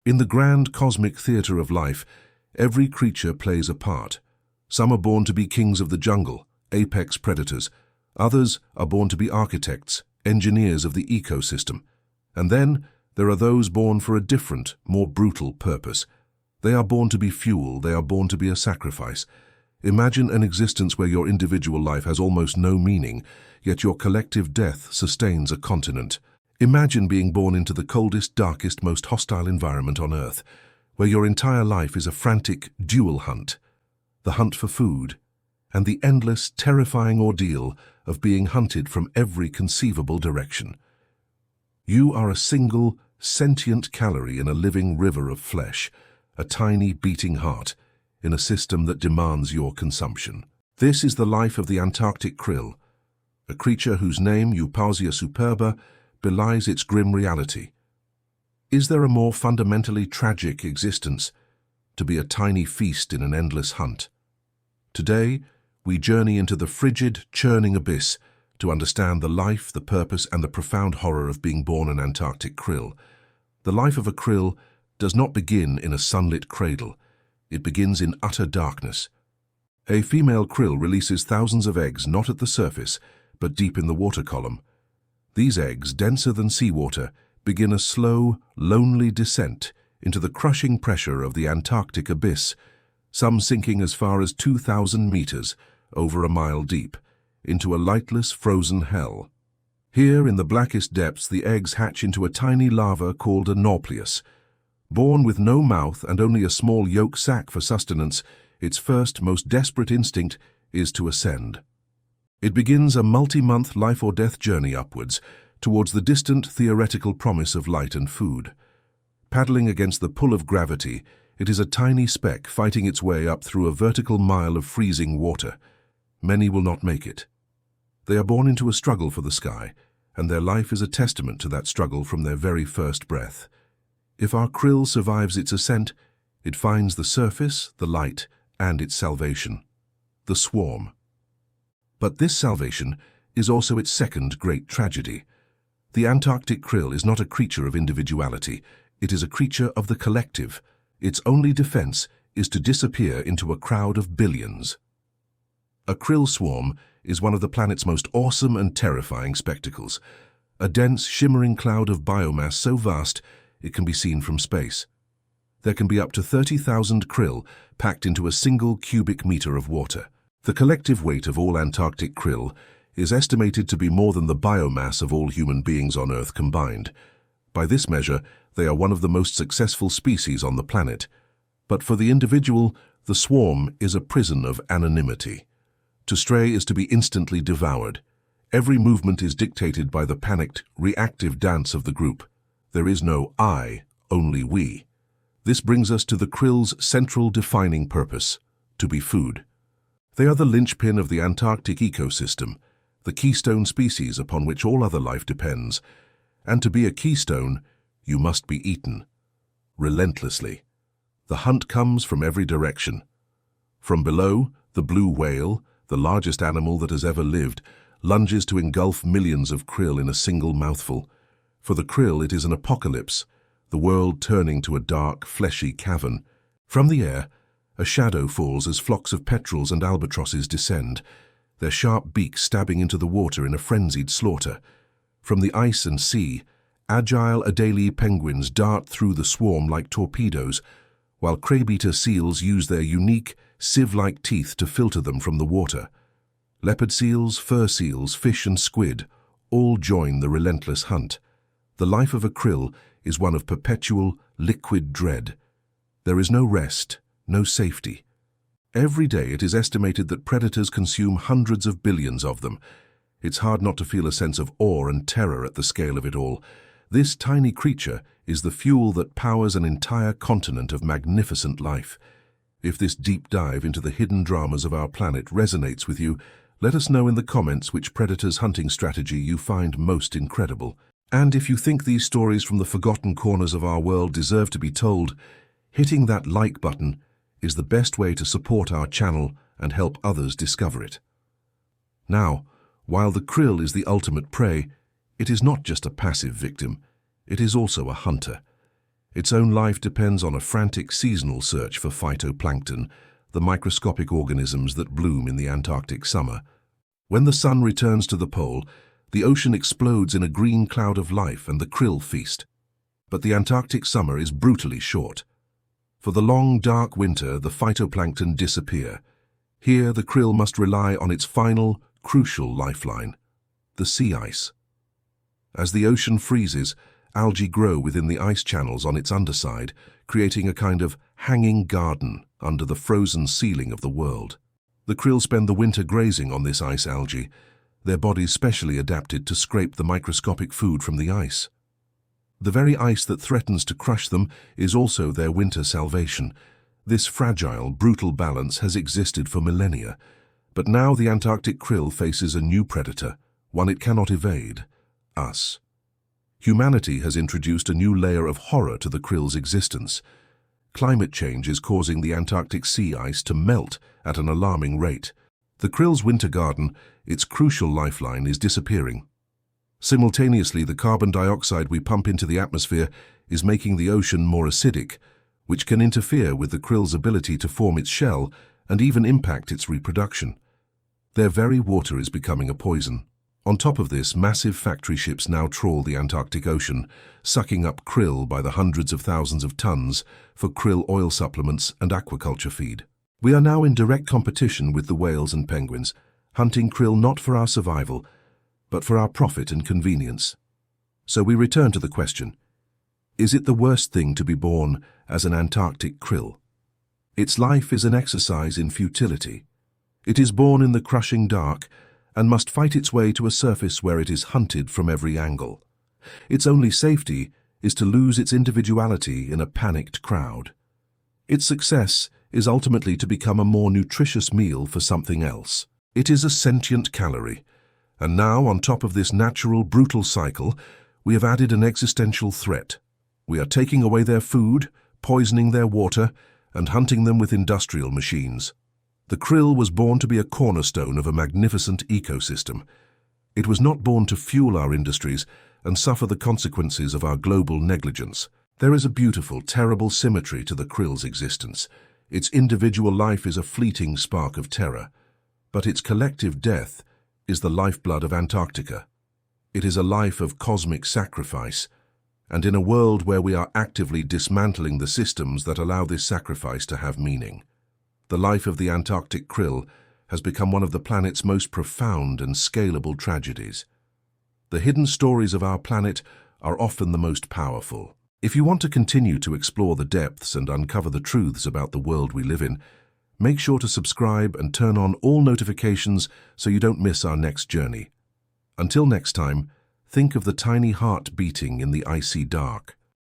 In the grand cosmic theatre of life, every creature plays a part. Some are born to be kings of the jungle, apex predators. Others are born to be architects, engineers of the ecosystem. And then there are those born for a different, more brutal purpose. They are born to be fuel, they are born to be a sacrifice. Imagine an existence where your individual life has almost no meaning, yet your collective death sustains a continent. Imagine being born into the coldest, darkest, most hostile environment on Earth, where your entire life is a frantic dual hunt, the hunt for food, and the endless, terrifying ordeal of being hunted from every conceivable direction. You are a single, sentient calorie in a living river of flesh, a tiny, beating heart, in a system that demands your consumption. This is the life of the Antarctic krill, a creature whose name, Eupausia superba, belies its grim reality. Is there a more fundamentally tragic existence? To be a tiny feast in an endless hunt. Today, we journey into the frigid, churning abyss to understand the life, the purpose, and the profound horror of being born an Antarctic krill. The life of a krill does not begin in a sunlit cradle. It begins in utter darkness. A female krill releases thousands of eggs not at the surface, but deep in the water column. These eggs, denser than seawater, begin a slow, lonely descent into the crushing pressure of the Antarctic abyss, some sinking as far as 2,000 meters, over a mile deep, into a lightless, frozen hell. Here, in the blackest depths, the eggs hatch into a tiny larva called a nauplius. Born with no mouth and only a small yolk sac for sustenance, its first, most desperate instinct is to ascend. It begins a multi-month life-or-death journey upwards, towards the distant theoretical promise of light and food. Paddling against the pull of gravity, it is a tiny speck fighting its way up through a vertical mile of freezing water. Many will not make it. They are born into a struggle for the sky, and their life is a testament to that struggle from their very first breath. If our krill survives its ascent, it finds the surface, the light, and its salvation, the swarm. But this salvation is also its second great tragedy. The Antarctic krill is not a creature of individuality. It is a creature of the collective. Its only defense is to disappear into a crowd of billions. A krill swarm is one of the planet's most awesome and terrifying spectacles. A dense, shimmering cloud of biomass so vast it can be seen from space. There can be up to 30,000 krill packed into a single cubic meter of water. The collective weight of all Antarctic krill is estimated to be more than the biomass of all human beings on Earth combined. By this measure, they are one of the most successful species on the planet. But for the individual, the swarm is a prison of anonymity. To stray is to be instantly devoured. Every movement is dictated by the panicked, reactive dance of the group. There is no I, only we. This brings us to the krill's central defining purpose, to be food. They are the linchpin of the Antarctic ecosystem, the keystone species upon which all other life depends. And to be a keystone, you must be eaten. Relentlessly. The hunt comes from every direction. From below, the blue whale, the largest animal that has ever lived, lunges to engulf millions of krill in a single mouthful. For the krill, it is an apocalypse, the world turning to a dark, fleshy cavern. From the air, a shadow falls as flocks of petrels and albatrosses descend, their sharp beaks stabbing into the water in a frenzied slaughter. From the ice and sea, agile Adelie penguins dart through the swarm like torpedoes, while crab-eater seals use their unique, sieve-like teeth to filter them from the water. Leopard seals, fur seals, fish and squid all join the relentless hunt. The life of a krill is one of perpetual, liquid dread. There is no rest, no safety. Every day it is estimated that predators consume hundreds of billions of them. It's hard not to feel a sense of awe and terror at the scale of it all. This tiny creature is the fuel that powers an entire continent of magnificent life. If this deep dive into the hidden dramas of our planet resonates with you, let us know in the comments which predator's hunting strategy you find most incredible. And if you think these stories from the forgotten corners of our world deserve to be told, hitting that like button is the best way to support our channel and help others discover it. Now, while the krill is the ultimate prey, it is not just a passive victim, it is also a hunter. Its own life depends on a frantic seasonal search for phytoplankton, the microscopic organisms that bloom in the Antarctic summer. When the sun returns to the pole, the ocean explodes in a green cloud of life and the krill feast. But the Antarctic summer is brutally short. For the long, dark winter, the phytoplankton disappear. Here, the krill must rely on its final, crucial lifeline, the sea ice. As the ocean freezes, algae grow within the ice channels on its underside, creating a kind of hanging garden under the frozen ceiling of the world. The krill spend the winter grazing on this ice algae, their bodies specially adapted to scrape the microscopic food from the ice. The very ice that threatens to crush them is also their winter salvation. This fragile, brutal balance has existed for millennia, but now the Antarctic krill faces a new predator, one it cannot evade: us. Humanity has introduced a new layer of horror to the krill's existence. Climate change is causing the Antarctic sea ice to melt at an alarming rate. The krill's winter garden, its crucial lifeline, is disappearing. Simultaneously, the carbon dioxide we pump into the atmosphere is making the ocean more acidic, which can interfere with the krill's ability to form its shell and even impact its reproduction. Their very water is becoming a poison. On top of this, massive factory ships now trawl the Antarctic Ocean, sucking up krill by the hundreds of thousands of tons for krill oil supplements and aquaculture feed. We are now in direct competition with the whales and penguins, hunting krill not for our survival, but for our profit and convenience. So we return to the question: is it the worst thing to be born as an Antarctic krill? Its life is an exercise in futility. It is born in the crushing dark and must fight its way to a surface where it is hunted from every angle. Its only safety is to lose its individuality in a panicked crowd. Its success is ultimately to become a more nutritious meal for something else. It is a sentient calorie, and now, on top of this natural, brutal cycle, we have added an existential threat. We are taking away their food, poisoning their water, and hunting them with industrial machines. The krill was born to be a cornerstone of a magnificent ecosystem. It was not born to fuel our industries and suffer the consequences of our global negligence. There is a beautiful, terrible symmetry to the krill's existence. Its individual life is a fleeting spark of terror, but its collective death is the lifeblood of Antarctica. It is a life of cosmic sacrifice, and in a world where we are actively dismantling the systems that allow this sacrifice to have meaning. The life of the Antarctic krill has become one of the planet's most profound and scalable tragedies. The hidden stories of our planet are often the most powerful. If you want to continue to explore the depths and uncover the truths about the world we live in, make sure to subscribe and turn on all notifications so you don't miss our next journey. Until next time, think of the tiny heart beating in the icy dark.